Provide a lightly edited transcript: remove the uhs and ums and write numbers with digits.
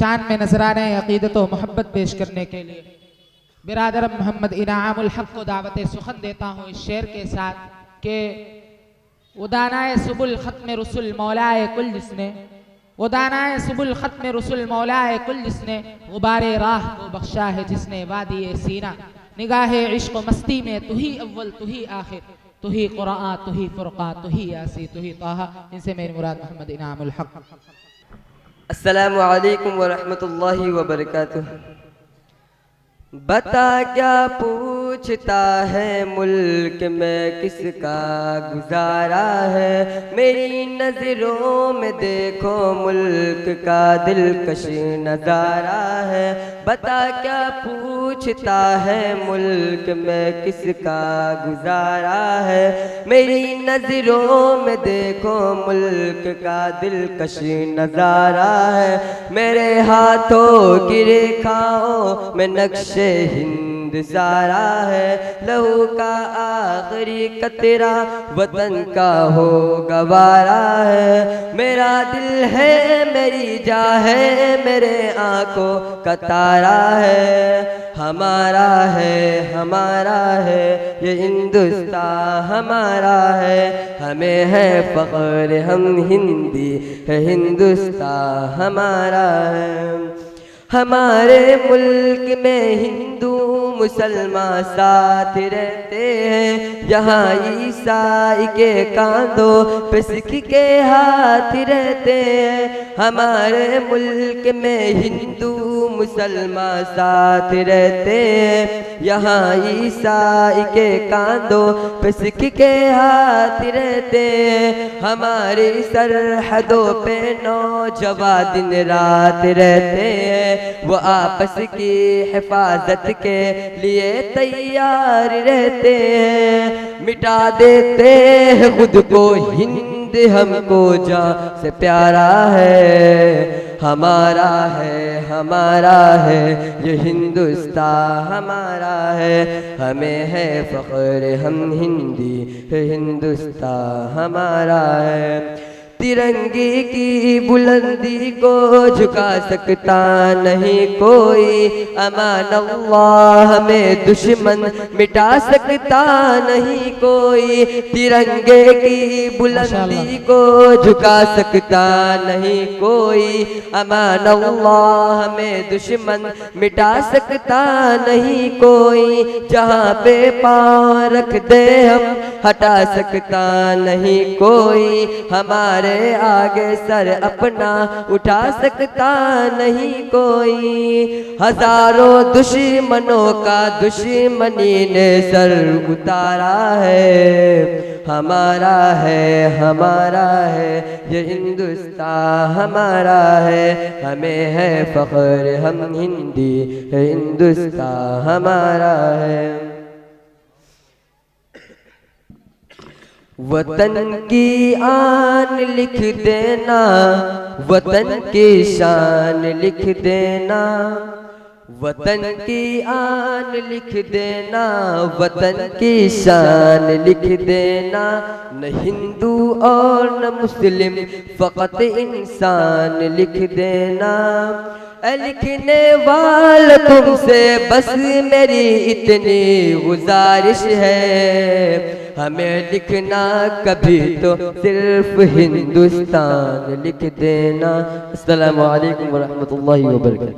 शान में नजराने अकीदत व मोहब्बत पेश करने के लिए बिरादर मोहम्मद इनामुल हक को दावत सुखन देता हूँ इस शेर के साथ कि उदानाए सुबुल खत्म रसुल मौलाए कुल जिसने उदानाए सुबुल खत्म रसुल मौलाए कुल जिसने गुबारे राह को बख्शा है जिसने वादी सीना निगाहे इश्क मस्ती में तू ही अव्वल तू ही आखिर तू ही कुरान तू ही फुरका तू ही यासी तू ही ताहा। इनसे मेरी मुराद मोहम्मद इनामुल हक। अस्सलामु अलैकुम व रहमतुल्लाहि व बरकातुहू। बता क्या पूछता है मुल्क में किसका गुजारा है, मेरी नज़रों में देखो मुल्क का दिलकश नज़ारा है। बता क्या पूछता है मुल्क में किसका गुजारा है, मेरी नज़रों में देखो मुल्क का दिलकश नज़ारा है। मेरे हाथों की रेखाओं में नक्श हिंद सारा है, लहू का आखिरी कतरा वतन का हो गवारा है। मेरा दिल है मेरी जा है मेरे आंखों का तारा है, हमारा है ये हिंदुस्तान हमारा है। हमें है फ़ख्र हम हिंदी है हिंदुस्तान हमारा है। हमारे मुल्क में हिंदू मुसलमान साथ रहते हैं, यहाँ ईसाई के कांधों पे सिख के हाथ रहते हैं। हमारे मुल्क में हिंदू मुसलमान साथ रहते हैं, यहाँ ईसाई के कांधों पे सिख के हाथ रहते हैं। हमारी सरहदों पे नौजवान दिन रात रहते हैं, वो आपस की हिफाजत के लिए तैयार रहते हैं। मिटा देते हैं खुद को हिंद हमको जान से प्यारा है। हमारा है ये हिंदुस्तान हमारा है। हमें है फ़ख्र हम हिंदी है हिंदुस्तान हमारा है। तिरंगे की बुलंदी को झुका सकता नहीं कोई, अमान अल्लाह हमें दुश्मन मिटा सकता नहीं कोई। तिरंगे की बुलंदी को झुका सकता नहीं कोई, अमान अल्लाह हमें दुश्मन मिटा सकता नहीं कोई। जहाँ पे पाँव रख दे हम हटा सकता नहीं कोई, हमारे आगे सर अपना उठा सकता नहीं कोई। हजारों दुश्मनों का दुश्मनी ने सर उतारा है। हमारा है ये हिंदुस्तान हमारा है। हमें है फ़ख्र हम हिंदी है हिंदुस्तान हमारा है। वतन की आन लिख देना, वतन की शान लिख देना, वतन की आन लिख देना, वतन की शान लिख देना। न हिंदू और न मुस्लिम फ़कत इंसान लिख देना। लिखने वाला तुमसे बस मेरी इतनी गुजारिश है, हमें लिखना कभी तो सिर्फ हिंदुस्तान लिख देना। अस्सलामु अलैकुम व रहमतुल्लाहि व बरकातुहू।